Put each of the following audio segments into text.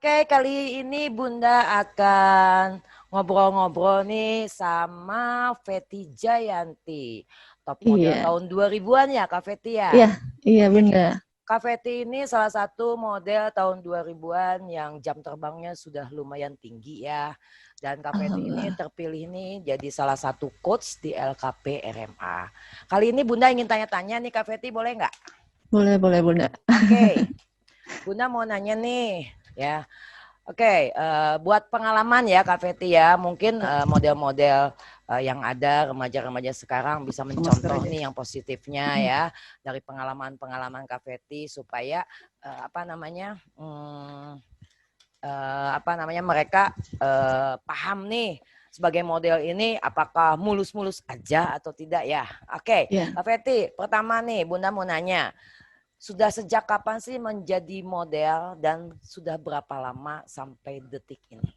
Oke, kali ini Bunda akan ngobrol-ngobrol nih sama Feti Jayanti. Top model Iya, tahun 2000-an ya, Kak Feti ya? iya, iya Bunda. Kak Feti ini salah satu model tahun 2000-an yang jam terbangnya sudah lumayan tinggi ya. Dan Kak Feti ini Alhamdulillah. terpilih nih jadi salah satu coach di LKP RMA. Kali ini Bunda ingin tanya-tanya nih Kak Feti, boleh nggak? Boleh Bunda. Oke, Bunda mau nanya nih ya. Oke, buat pengalaman ya Kak Feti ya, mungkin model-model yang ada remaja-remaja sekarang bisa Masker mencontoh aja. nih yang positifnya ya dari pengalaman-pengalaman Kak Feti supaya mereka paham nih sebagai model ini apakah mulus-mulus aja atau tidak ya. Oke, Iya, Kak Feti, pertama nih Bunda mau nanya. Sudah sejak kapan sih menjadi model dan sudah berapa lama sampai detik ini?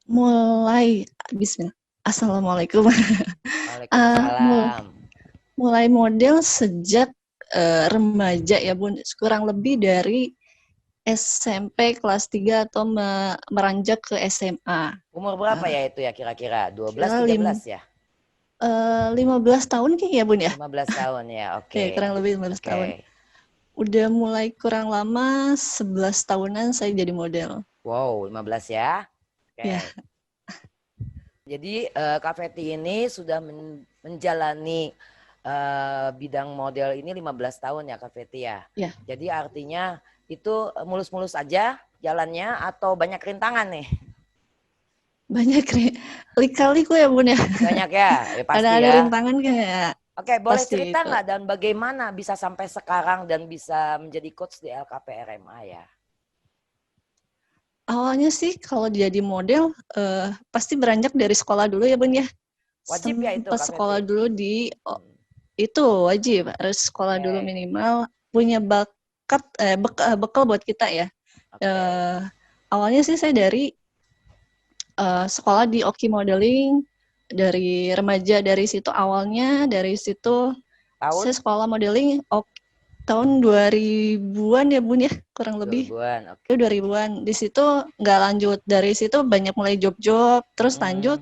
mulai Bismillah. Assalamualaikum. Mul- Waalaikumsalam. mulai model sejak remaja ya Bun, kurang lebih dari SMP kelas 3 atau meranjak ke SMA. Umur berapa Uh, ya itu ya kira-kira? 12, Kira 13 ya? 15 tahun kayaknya ya Bun ya. 15 tahun ya, Ya, oke. kurang lebih 15 tahun. Oke. Udah mulai kurang lama, 11 tahunan saya jadi model. Wow, 15 ya. Ya, Oke. Jadi Kak Feti ini sudah menjalani bidang model ini 15 tahun ya Kak Feti ya. ya. Jadi artinya itu mulus-mulus aja jalannya atau banyak rintangan nih? Banyak lika-liku ya Bun ya. Banyak ya, ya pasti Ada ya. rintangan kayak Oke, boleh pasti cerita itu. nggak dan bagaimana bisa sampai sekarang dan bisa menjadi coach di LKP RMA ya? Awalnya sih kalau jadi model pasti beranjak dari sekolah dulu ya Bun ya. Wajib ya itu Sempat Kak sekolah Fetri? dulu itu wajib harus sekolah dulu Oke, minimal punya bakat bekal buat kita ya. oke. Awalnya sih saya dari sekolah di Oki Modeling dari remaja dari situ awalnya dari situ saya Tahun sekolah modeling tahun 2000-an ya Bun ya kurang lebih 2000-an, oke. 2000-an di situ nggak lanjut dari situ banyak mulai job-job terus lanjut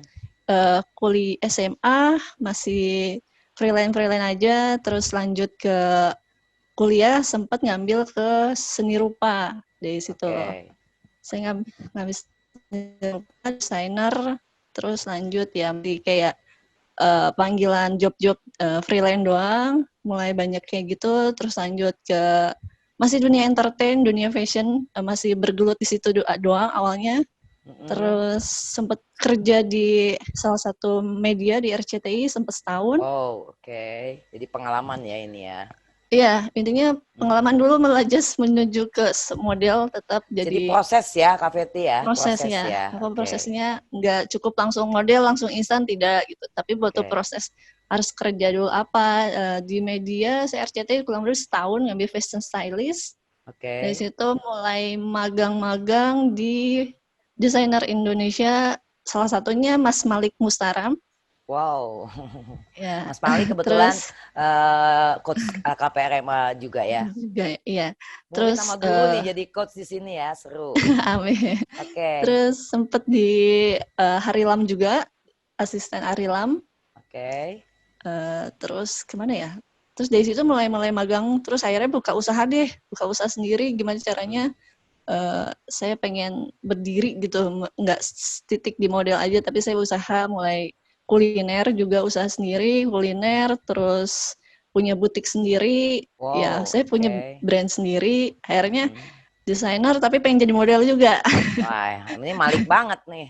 kuliah SMA masih freelance aja terus lanjut ke kuliah sempat ngambil ke seni rupa dari situ Oke. saya ngambil seni rupa desainer terus lanjut ya di kayak panggilan job-job freelance doang, mulai banyak kayak gitu, terus lanjut ke masih dunia entertain, dunia fashion, masih bergelut di situ doang awalnya. Terus sempat kerja di salah satu media di RCTI sempat setahun. Oh, oke. Jadi pengalaman ya ini ya. Iya, intinya pengalaman dulu melajas menuju ke model tetap Jadi jadi proses ya Kak Fetri ya, proses prosesnya. ya. Oke. Prosesnya nggak cukup langsung model, langsung instan, tidak gitu. Tapi butuh Oke. proses. Harus kerja dulu apa di media, saya RCTI kurang lebih setahun ngambil fashion stylist. Dari Oke. situ mulai magang-magang di desainer Indonesia, salah satunya Mas Malik Mustaram. Wow. Ya, Mas Mali kebetulan terus coach KPRMA juga ya. juga ya. Murid Terus sama guru nih jadi coach di sini ya, seru. amin. Oke. Terus sempet di Harilam juga, asisten Harilam. Oke. Terus gimana ya? Terus dari situ mulai magang, terus akhirnya buka usaha sendiri. Gimana caranya? Saya pengen berdiri gitu, nggak titik di model aja, tapi saya usaha mulai kuliner juga usaha sendiri, kuliner, terus punya butik sendiri. Ya, Wow, saya punya oke. brand sendiri. Akhirnya desainer, tapi pengen jadi model juga. Wah, ini Malik banget nih.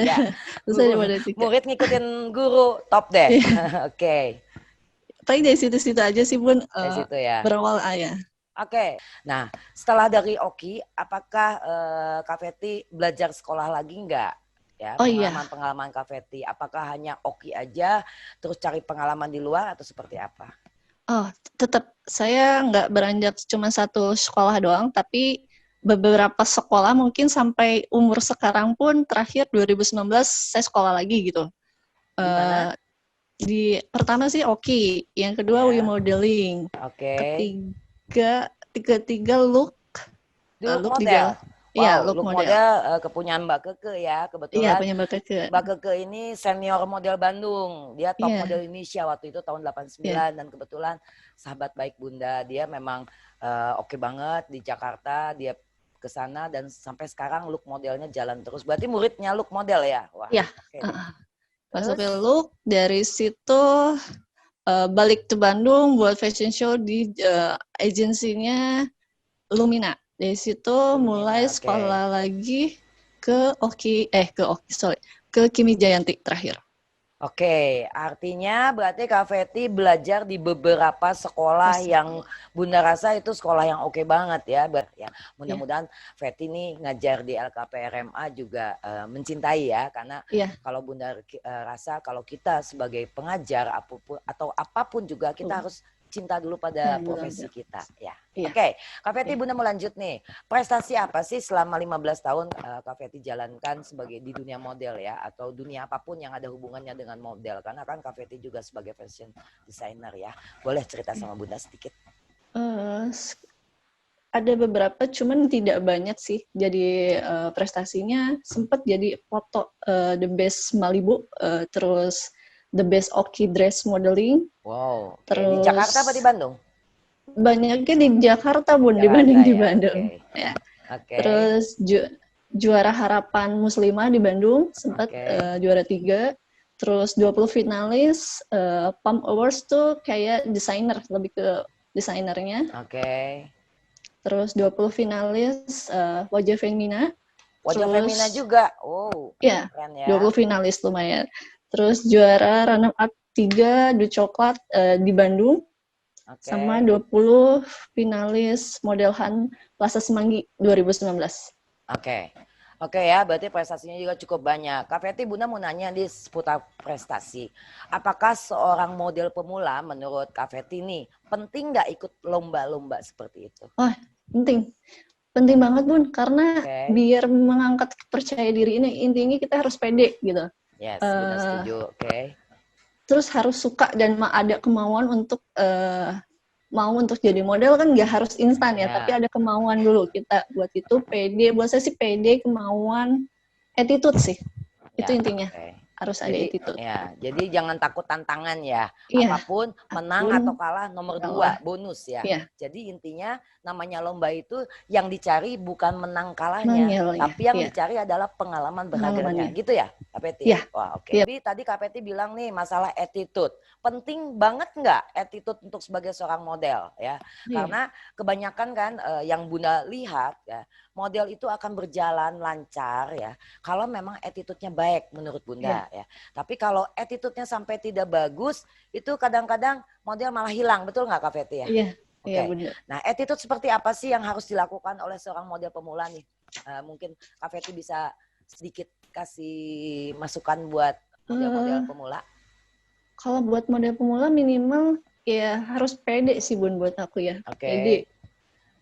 Ya, Terus saya jadi guru model juga. murid ngikutin guru top deh. Oke, Paling dari situ-situ aja sih Bun, dari situ ya. berawal ya. Oke. Nah, setelah dari Oki, apakah Kak Feti belajar sekolah lagi nggak? Ya, Oh iya, pengalaman-pengalaman Kak Feti. Apakah hanya Oki aja, terus cari pengalaman di luar atau seperti apa? oh tetap saya nggak beranjak cuma satu sekolah doang, tapi beberapa sekolah mungkin sampai umur sekarang pun terakhir 2019 saya sekolah lagi gitu. Di mana? Di pertama sih Oki, yang kedua We Ya, Modeling, oke. ketiga look, Look look dijual. model. Iya, Wow, look look model. model kepunyaan Mbak Keke ya. Iya, Kebetulan punya Mbak Keke. Mbak Keke ini senior model Bandung. Dia top Iya, model Indonesia waktu itu tahun iya. 89 dan kebetulan sahabat baik Bunda. Dia memang oke banget di Jakarta. Dia ke sana dan sampai sekarang look modelnya jalan terus. Berarti muridnya look model ya? Wah, Iya. oke deh. Masuk Terus ke look, dari situ balik ke Bandung buat fashion show di agensinya Lumina. Dari situ mulai Lumina, oke. sekolah lagi ke ke Kimi Jayanti terakhir. Oke, artinya berarti Kak Feti belajar di beberapa sekolah yang Bunda rasa itu sekolah yang oke banget ya. Ya, Iya, mudah-mudahan Feti ini ngajar di LKPRMA juga mencintai ya, karena iya. kalau Bunda rasa kalau kita sebagai pengajar apapun atau apapun juga kita harus cinta dulu pada profesi kita ya. Iya. Oke, Kak Feti Iya. Bunda mau lanjut nih. Prestasi apa sih selama 15 tahun Kak Feti jalankan sebagai di dunia model ya, atau dunia apapun yang ada hubungannya dengan model, karena kan Kak Feti juga sebagai fashion designer ya. Boleh cerita sama Bunda sedikit? Ada beberapa, cuman tidak banyak sih. Jadi prestasinya sempat jadi foto the best Malibu, terus the best Oki dress modeling. Wow, oke. Di Terus Jakarta apa di Bandung? banyaknya di Jakarta, Bun, Jakarta dibanding di ya, Bandung. oke. Ya. Oke, Terus juara harapan Muslimah di Bandung, sempat oke. juara 3. Terus 20 finalis Pump Awards tuh kayak desainer, lebih ke desainernya. Oke. Terus 20 finalis Wajah Femina. Wajah Femina Terus juga. Oh, ya, keren 20 ya. finalis lumayan. Terus juara runner up 3 The Coklat di Bandung. Oke. Sama 20 finalis Model Han Plaza Semanggi 2019. Oke. Oke ya, berarti prestasinya juga cukup banyak. Kak Feti, Bunda mau nanya di seputar prestasi. Apakah seorang model pemula menurut Kak Feti nih, penting nggak ikut lomba-lomba seperti itu? Wah, penting. Penting banget, Bun. Karena Oke. biar mengangkat percaya diri ini, intinya kita harus pede gitu. Yes, Bunda setuju. Oke. Terus harus suka dan ada kemauan untuk mau untuk jadi model kan nggak harus instan ya, tapi ada kemauan dulu kita buat itu. Pede, buat saya sih pede, kemauan, attitude sih. Itu intinya. Okay. Harus ada attitude. Ya, jadi jangan takut tantangan ya. Iya, Apapun menang atau kalah nomor 2 bonus ya. Iya. Jadi intinya namanya lomba itu yang dicari bukan menang kalahnya, tapi yang dicari adalah pengalaman berharganya. Gitu ya, Kak Peti? Iya. Wah, oke. Tapi tadi Kak Peti bilang nih masalah attitude. Penting banget nggak attitude untuk sebagai seorang model ya? Karena kebanyakan kan yang Bunda lihat ya, model itu akan berjalan lancar ya kalau memang attitude-nya baik menurut Bunda ya. Tapi kalau attitude-nya sampai tidak bagus, itu kadang-kadang model malah hilang, betul nggak Kak Feti ya? Iya. Oke. Benar. Nah, attitude seperti apa sih yang harus dilakukan oleh seorang model pemula nih? Mungkin Kak Feti bisa sedikit kasih masukan buat model-model pemula. Kalau buat model pemula minimal ya harus pede sih, Bun, buat aku ya. Pede.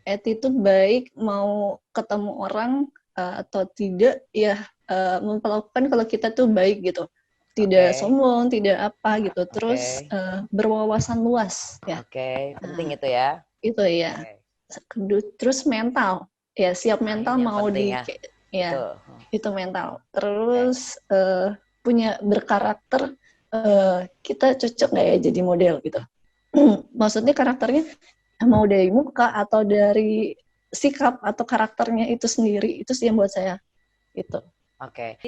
Attitude baik, mau ketemu orang atau tidak ya memperlakukan kalau kita tuh baik gitu. Tidak sombong, tidak apa gitu. Terus berwawasan luas ya. Penting itu ya. Itu ya. Terus mental. Ya, siap mental mau itu mental. Terus punya berkarakter, kita cocok nggak ya jadi model gitu. Maksudnya karakternya mau dari muka atau dari sikap atau karakternya itu sendiri, itu sih yang buat saya itu. Oke.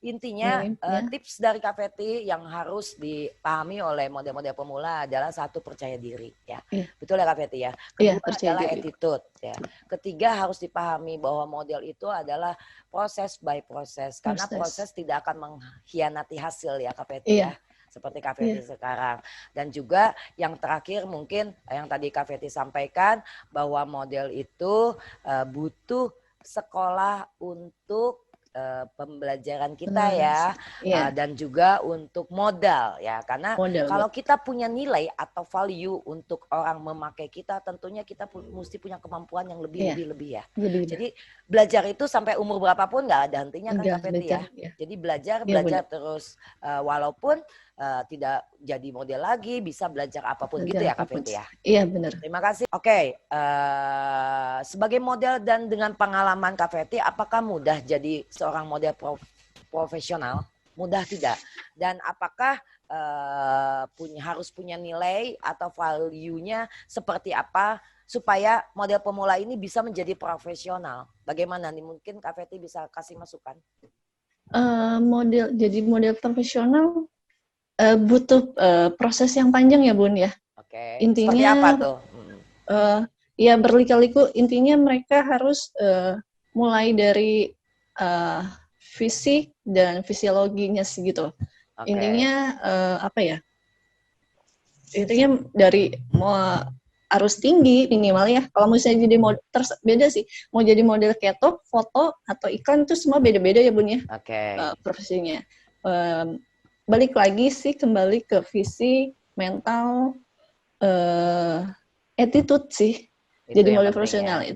Intinya tips dari Kak Feti yang harus dipahami oleh model-model pemula adalah satu, percaya diri ya. Betul ya Kak Feti ya. Kedua adalah attitude ya. Ketiga harus dipahami bahwa model itu adalah proses by proses, karena proses tidak akan mengkhianati hasil ya Kak Feti ya. Seperti Kak Feti sekarang. Dan juga yang terakhir mungkin yang tadi Kak Feti sampaikan bahwa model itu butuh sekolah untuk pembelajaran kita ya, dan juga untuk modal ya, karena kalau kita punya nilai atau value untuk orang memakai kita, tentunya kita mesti punya kemampuan yang lebih ya. Jadi belajar itu sampai umur berapapun nggak ada hentinya kan Kak Feti ya. Jadi belajar terus, walaupun tidak jadi model lagi, bisa belajar apapun gitu ya Kak Feti ya? Iya benar. Terima kasih. Oke, sebagai model dan dengan pengalaman Kak Feti, apakah mudah jadi seorang model profesional? Mudah tidak? Dan apakah harus punya nilai atau value-nya seperti apa supaya model pemula ini bisa menjadi profesional? Bagaimana nih? Mungkin Kak Feti bisa kasih masukan. Jadi model profesional butuh proses yang panjang ya Bun ya. Oke. Intinya seperti apa tuh? Ya berliku-liku. Intinya mereka harus mulai dari fisik dan fisiologinya sih gitu. Okay. Intinya apa ya? Intinya dari harus tinggi minimal ya. Kalau misalnya jadi model beda sih. Mau jadi model keto, foto atau iklan itu semua beda-beda ya Bun ya. Oke. Profesinya. Balik lagi sih kembali ke visi, mental, attitude sih. Itu jadi model profesional ya.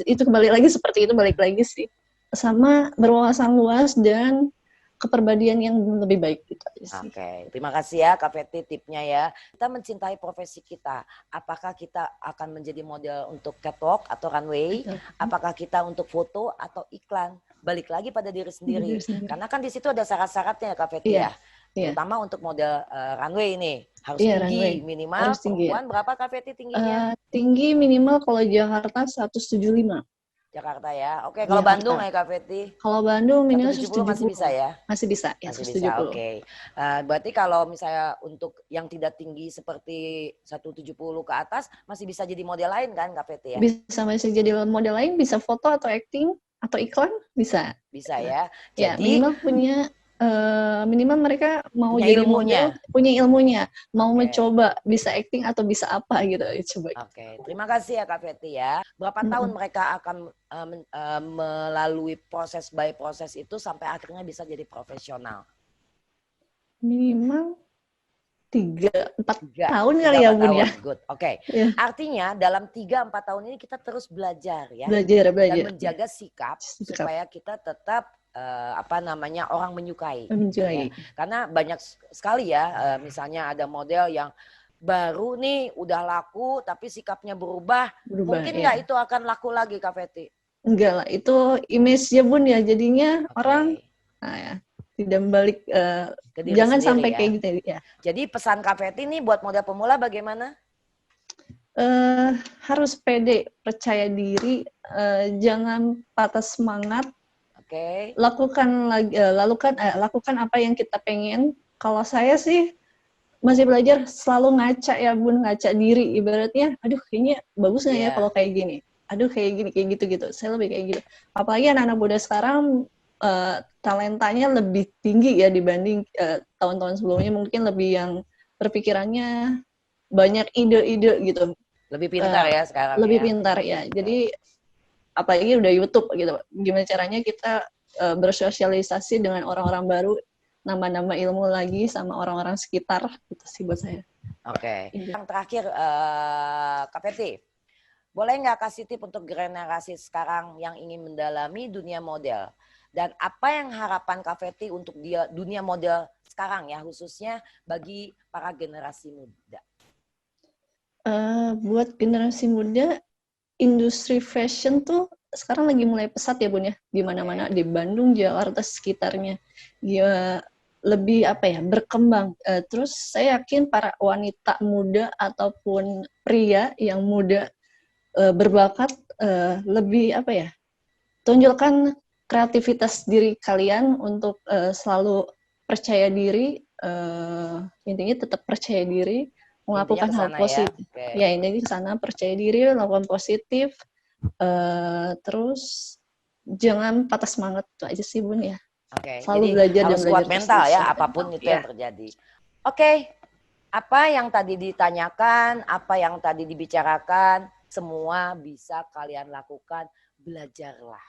Itu kembali lagi seperti itu, balik lagi sih. Sama berwawasan luas dan kepribadian yang lebih baik gitu aja sih. Oke, terima kasih ya Kak Feti tipnya ya. Kita mencintai profesi kita. Apakah kita akan menjadi model untuk catwalk atau runway? Apakah kita untuk foto atau iklan? Balik lagi pada diri sendiri. Karena kan di situ ada syarat-syaratnya ya Kak Feti ya. Terutama untuk model runway ini. Harus tinggi, runway. Minimal harus perempuan tinggi, berapa Kak Feti tingginya? Tinggi minimal kalau Jakarta 175. Jakarta ya. Oke, kalau Bandung ya Kak Feti? Kalau Bandung minimal 170 masih bisa ya? Masih bisa, ya masih 170. Bisa, oke. Berarti kalau misalnya untuk yang tidak tinggi seperti 170 ke atas, masih bisa jadi model lain kan Kak Feti ya? Bisa, masih jadi model lain, bisa foto atau acting, atau iklan, bisa. Bisa ya? Jadi, minimal punya minimal mereka mau jadi ilmunya. Model, punya ilmunya, mau mencoba bisa acting atau bisa apa gitu, coba. Oke, terima kasih ya Kak Feti ya. Berapa tahun mereka akan melalui proses by proses itu sampai akhirnya bisa jadi profesional? Minimal 3-4 tahun kali ya Bun ya. Good. Oke. Artinya dalam 3-4 tahun ini kita terus belajar ya. Belajar. Dan menjaga sikap supaya kita tetap orang menyukai. Ya. Karena banyak sekali ya, misalnya ada model yang baru nih udah laku tapi sikapnya berubah mungkin nggak itu akan laku lagi Kak Feti? Enggak lah, itu image-nya Bun ya, jadinya orang tidak balik, jangan sampai kayak gitu ya. Jadi pesan Kak Feti nih buat model pemula bagaimana? Harus pede, percaya diri, jangan patah semangat. Lakukan apa yang kita pengen. Kalau saya sih masih belajar selalu ngaca ya Bun, ngaca diri. Ibaratnya, aduh kayaknya bagus nggak ya kalau kayak gini. Aduh kayak gini, kayak gitu-gitu. Saya lebih kayak gitu. Apalagi anak-anak muda sekarang talentanya lebih tinggi ya dibanding tahun-tahun sebelumnya. Mungkin lebih yang berpikirannya banyak ide-ide gitu. Lebih pintar ya sekarang. Lebih pintar ya. Jadi apalagi udah YouTube gitu. Gimana caranya kita bersosialisasi dengan orang-orang baru, nama-nama ilmu lagi sama orang-orang sekitar, gitu sih buat saya. Oke. Yang terakhir, Kak Feti, boleh nggak kasih tip untuk generasi sekarang yang ingin mendalami dunia model? Dan apa yang harapan Kak Feti untuk dunia model sekarang ya, khususnya bagi para generasi muda? Buat generasi muda, industri fashion tuh sekarang lagi mulai pesat ya Bun ya, di mana-mana, di Bandung, Jakarta sekitarnya. Ya lebih berkembang. Terus saya yakin para wanita muda ataupun pria yang muda berbakat lebih tunjukkan kreativitas diri kalian untuk selalu percaya diri, intinya tetap percaya diri, melakukan hal positif. Ya ini di sana percaya diri, lakukan positif. Terus jangan patah semangat, itu aja sih Bun ya. Selalu jadi belajar harus kuat mental ya apapun itu yang terjadi. Apa yang tadi ditanyakan, apa yang tadi dibicarakan, semua bisa kalian lakukan. Belajarlah,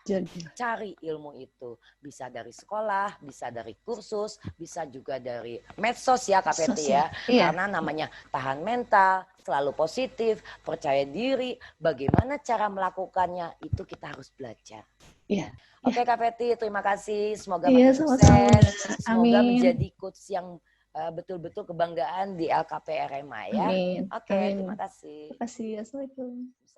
cari ilmu itu. Bisa dari sekolah, bisa dari kursus, bisa juga dari medsos ya Kak Feti ya. Karena namanya tahan mental, selalu positif, percaya diri. Bagaimana cara melakukannya itu kita harus belajar. Oke Kak Feti, terima kasih. Semoga makin sukses. Semoga menjadi coach yang betul-betul kebanggaan di LKP RMA ya. Amin. Oke, terima kasih. Terima kasih. Assalamualaikum.